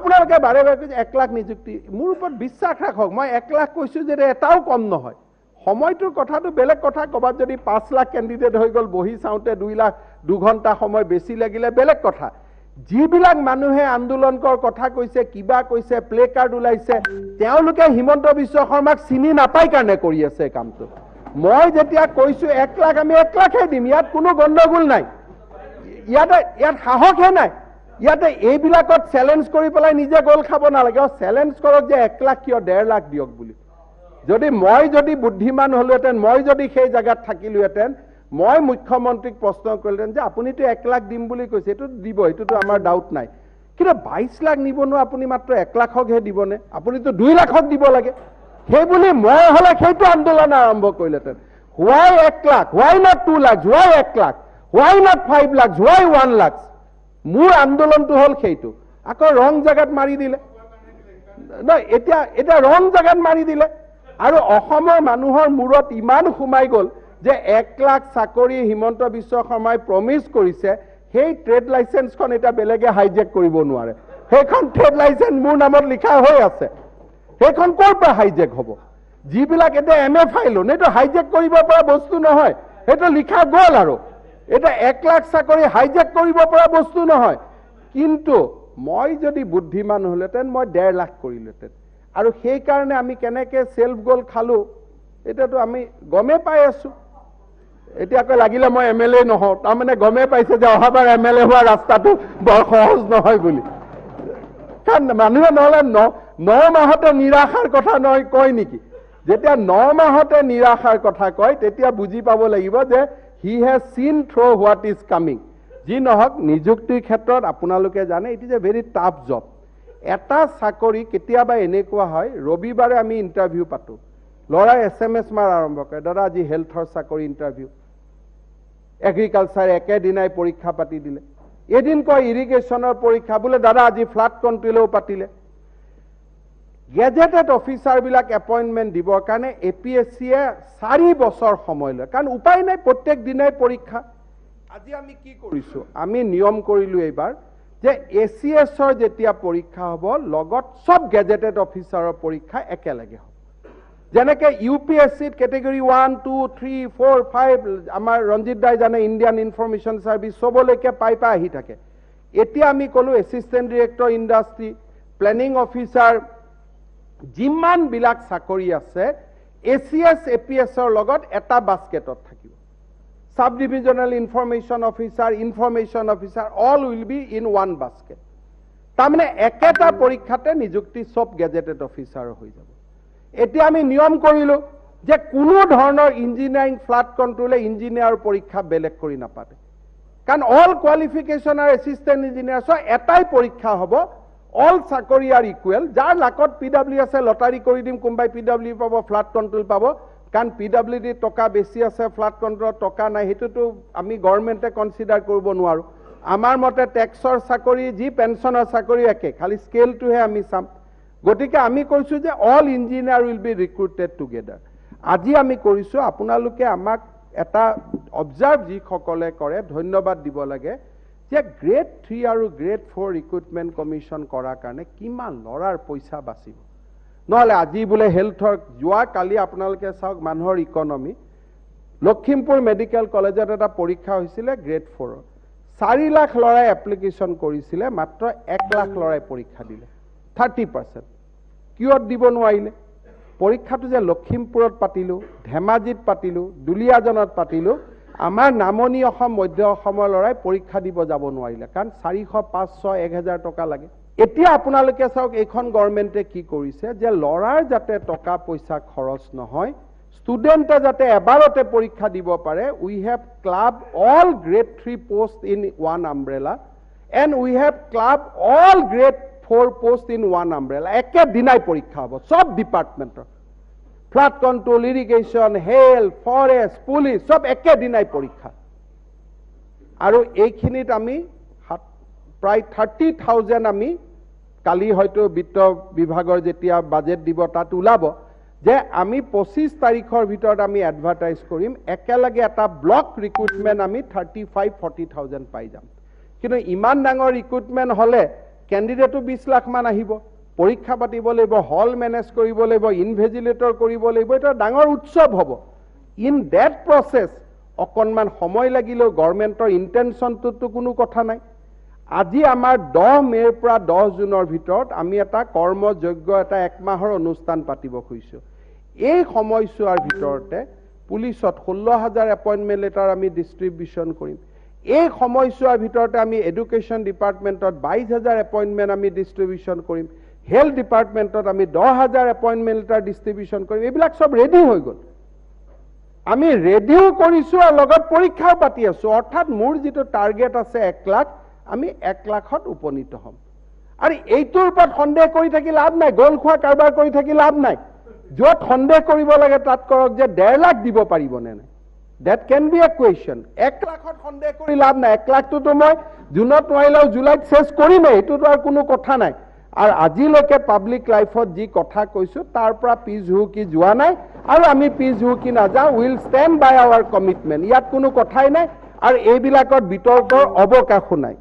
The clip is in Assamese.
আপোনালোকে বাৰে বাৰে কৈছে 1 লাখ নিযুক্তি মোৰ ওপৰত বিশ্বাস ৰাখক মই 1 লাখ কৈছো যে এটাও কম নহয় সময়টোৰ কথাটো বেলেগ কথা কবাত যদি 5 লাখ ক্যান্ডিডেট হৈ গল বহি চাওঁতে 2 লাখ 2 ঘণ্টা সময় বেছি লাগিলে বেলেগ কথা যিবিলাক মানুহে আন্দোলনকৰ কথা কৈছে কিবা কৈছে প্লে কাৰ্ড উলাইছে তেওঁলোকে হিমন্ত বিশ্ব শৰ্মাক চিনি নাপাই কাৰণে কৰি আছে কামটো মই যেতিয়া কৈছো 1 লাখ আমি 1 লাখে দিম ইয়াত কোনো গণ্ডগোল নাই ইয়াত সাহসহে নাই ইয়াতে এইবিলাকত চ্যালেঞ্জ কৰি পেলাই নিজে গোল খাব নালাগে চ্যালেঞ্জ কৰক যে 1 লাখ কিয় 1.5 লাখ দিয়ক বুলি যদি মই যদি বুদ্ধিমান হলহেতেন মই যদি সেই জায়গাত থাকিলোহেতেন মই মুখ্যমন্ত্ৰীক প্ৰশ্ন কৰিলেন যে আপুনিতো 1 লাখ দিম বুলি কৈছে এটো দিব এটোতো আমাৰ ডাউট নাই কিন্তু 22 লাখ নিবনো আপুনি মাত্ৰ 1 লাখকহে দিবনে আপুনিতো 2 লাখক দিব লাগে সেই বুলি মই হলে সেইটো আন্দোলন আৰম্ভ কৰিলেতেন why 1 lakh why not 2 lakh why 1 lakh why not 5 lakh why 1 lakh মোৰ আন্দোলনটো হল সেইটো আকৌ ৰং জায়গাত মাৰি দিলে না এটা ৰং জায়গাত মাৰি দিলে আৰু অসমৰ মানুহৰ মূৰত ইমান খুমাই গল যে 1 লাখ চাকৰি হিমন্ত বিশ্ব শৰ্মাই প্ৰমিস কৰিছে সেই ট্ৰেড লাইসেন্সখন এটা বেলেগে হাইজেক কৰিব নোৱাৰে সেইখন ট্ৰেড লাইসেন্স মোৰ নামত লিখা হৈ আছে সেইখন ক'ৰ পৰা হাইজেক হ'ব যিবিলাক এটা এমএফ ফাইলো নেটো হাইজেক কৰিব পৰা বস্তু নহয় সেইটো লিখা গল আৰু এটা 1 লাখ চাকৰি হাইজেক কৰিব পৰা বস্তু নহয় কিন্তু মই যদি বুদ্ধিমান হলেতেন মই 1.5 লাখ কৰিলেতেন আৰু সেই কাৰণে আমি কেনেকে সেলফ গোল খালো এটাতো আমি গমে পাই আছো এতিয়া কয় লাগিলে মই এমএলএ নহও তাৰ মানে গমে পাইছে যে অহাবাৰ এমএলএ হোৱা ৰাস্তাটো বৰ সহজ নহয় বুলি কাৰণ মানুহে নহলে 9 মাহতে নিৰাশাৰ কথা নহয় কয় নেকি যেতিয়া 9 মাহতে নিৰাশাৰ কথা কয় তেতিয়া বুজি পাব লাগিব যে he has seen through what is coming ji nohok nijuktir khetrot apunaloke jane it is a very tough job eta sakori ketia ba enekwa hoy robibare ami interview patu lora sms mar arambho kore dada ji health or sakori interview agriculture eke dinai porikha pati dile edin ko irrigation or porikha bole dada ji flood control o patile gazetted officer বিলাক এপয়েন্টমেন্ট দিবৰ কাৰণে এপিএসসি এ 4 বছৰ সময় লয় কাৰণ উপায় নাই প্ৰত্যেক দিনাই পৰীক্ষা আজি আমি কি কৰিছো আমি নিয়ম কৰিলো এইবাৰ যে এসিএস ৰ যেতিয়া পৰীক্ষা হ'ব লগত সব গেজেটেড অফিসাৰৰ পৰীক্ষা একেলগে হ'ব যেনেকে ইউপিএসসি ক্যাটেগৰি 1 2 3 4 5 আমাৰ ৰঞ্জিত দাই জানে ইন্ডিয়ান ইনফৰমেশন সাৰ্ভিস সবলৈকে পাই আহি থাকে এতিয়া আমি কলো assistant director industry planning officer জিমান বিলাক চাকৰি আছে এসিএস এপিএসৰ লগত এটা বাস্কেটত থাকিব sub ডিভিজনাল information officer all will be in one basket তাৰমানে একেটা পৰীক্ষাতে নিযুক্তি সব গেজেটেড অফিসাৰ হৈ যাব এতিয়া আমি নিয়ম কৰিলো যে কোনো ধৰণৰ ইঞ্জিনিয়াৰিং ফ্লাড কন্ট্ৰোলে ইঞ্জিনিয়াৰ পৰীক্ষা বেলেগ কৰি নাপাতে কাৰণ অল কোৱালিফিকেশন আৰু এসিস্টেন্ট ইঞ্জিনিয়াৰ সব এটাই পৰীক্ষা হ'ব all চাকৰি are equal যাৰ লাকত পিডব্লিউ আছে লটাৰী কৰি দিম কোনবাই পিডব্লিউ পাব ফ্লাড কন্ট্ৰোল পাব কাৰণ পিডব্লিউডি টকা বেছি আছে ফ্লাড কন্ট্ৰোল টকা নাই হেতুটো আমি গভৰ্নমেন্টে কনসিডাৰ কৰিব নোৱাৰো আমাৰ মতে ট্যাক্সৰ চাকৰি যি পেনশনৰ চাকৰি একে খালি স্কেলটোহে আমি চাম গতিকে আমি কৈছো যে all engineer will be recruited together আজি আমি কৰিছো আপোনালোকে আমাক এটা অবজাৰ্ভ যি সকলে কৰে ধন্যবাদ দিব লাগে যে গ্ৰেড 3 আৰু গ্ৰেড 4 ৰিক্ৰুটমেন্ট কমিশন কৰাৰ কাৰণে কিমান লৰাৰ পইচা বাচিব নহলে আজি বুলে হেলথৰ যোৱা কালি আপোনালোকে চাওক মানুহৰ ইকোনমি লখিমপুৰ মেডিকেল কলেজত এটা পৰীক্ষা হৈছিল গ্ৰেড 4 4 লাখ লৰাই এপ্লিকেশন কৰিছিল মাত্ৰ 1 লাখ লৰাই পৰীক্ষা দিলে 30% কিয়ত দিব নোৱাৰিলে পৰীক্ষাটো যে লখিমপুৰত পাতিলো ধেমাজিত পাতিলো দুলিয়াজনত পাতিলো আমাৰ নামনি অসম মধ্য অসমৰ লৰাই পৰীক্ষা দিব যাব নোৱাৰিলে কাৰণ 400 500 1000 টকা লাগে এতিয়া আপোনালোকে চাওক এইখন গভৰ্নমেন্টে কি কৰিছে যে লৰাৰ যাতে টকা পইচা খৰচ নহয় ষ্টুডেন্টে যাতে এবাৰতে পৰীক্ষা দিব পাৰে we have club all grade 3 post in one umbrella and we have club all grade 4 post in one umbrella একে দিনাই পৰীক্ষা হ'ব সব ডিপাৰ্টমেন্টৰ flood control irrigation health forest police সব একে দিনাই পৰীক্ষা আৰু এইখিনিত আমি প্ৰায় 30,000 আমি কালি হয়তো বিত্ত বিভাগৰ যেতিয়া বাজেট দিব তাত ওলাব যে আমি 25 তাৰিখৰ ভিতৰত আমি এডভাৰটাইজ কৰিম একেলগে এটা ব্লক ৰিক্ৰুটমেন্ট আমি 35-40,000 পাই যাম কিন্তু ইমান ডাঙৰ ৰিক্ৰুটমেন্ট হলে কেণ্ডিডেটো 20 লাখ মান আহিব, পৰীক্ষা পাতিব লাগিব, হল মেনেজ কৰিব লাগিব, ইনভেজিলেটৰ কৰিব লাগিব, এটা ডাঙৰ উৎসৱ হ'ব। ইন ডেট প্ৰচেছ অকণমান সময় লাগিলেও গভৰ্ণমেণ্টৰ ইণ্টেনশ্যনটোতো কোনো কথা নাই। আজি আমাৰ 10 মে'ৰ পৰা 10 জুনৰ ভিতৰত আমি এটা কৰ্মযোগ্য এটা 1 মাহৰ অনুষ্ঠান পাতিব খুজিছোঁ। এই সময়ছোৱাৰ ভিতৰতে পুলিচত 16,000 এপইণ্টমেণ্ট লেটাৰ আমি ডিষ্ট্ৰিবিউশ্যন কৰিম। এই সময়ছোৱাৰ ভিতৰতে আমি এডুকেশ্যন ডিপাৰ্টমেণ্টত 22,000 এপইণ্টমেণ্ট আমি ডিষ্ট্ৰিবিউশ্যন কৰিম। হেল্থ ডিপাৰ্টমেণ্টত আমি 10,000 এপইণ্টমেণ্ট লেটাৰ ডিষ্ট্ৰিবিউশ্যন কৰিম। এইবিলাক চব ৰেডি হৈ গ'ল। আমি ৰেডিও কৰিছোঁ আৰু লগত পৰীক্ষাও পাতি আছোঁ। অৰ্থাৎ মোৰ যিটো টাৰ্গেট আছে 1 লাখ, আমি 1 লাখত উপনীত হ'ম। আৰু এইটোৰ ওপৰত সন্দেহ কৰি থাকি লাভ নাই, গোল খোৱা কাৰবাৰ কৰি থাকি লাভ নাই। য'ত সন্দেহ কৰিব লাগে তাত কৰক যে 1.5 লাখ দিব পাৰিবনে নাই। That can be a question. 1 লাখত সন্দেহ কৰি লাভ নাই। 1 লাখটোতো মই জুনত নোৱাৰিলেও জুলাইত চেছ কৰিমেই, এইটোতো আৰু কোনো কথা নাই। আৰু আজিলৈকে পাব্লিক লাইফত যি কথা কৈছোঁ তাৰ পৰা পিছ হুহুকি যোৱা নাই, আৰু আমি পিছ হুহুকি নাযাওঁ। Will stand by our commitment. ইয়াত কোনো কথাই নাই, আৰু এইবিলাকত বিতৰ্কৰ অৱকাশো নাই।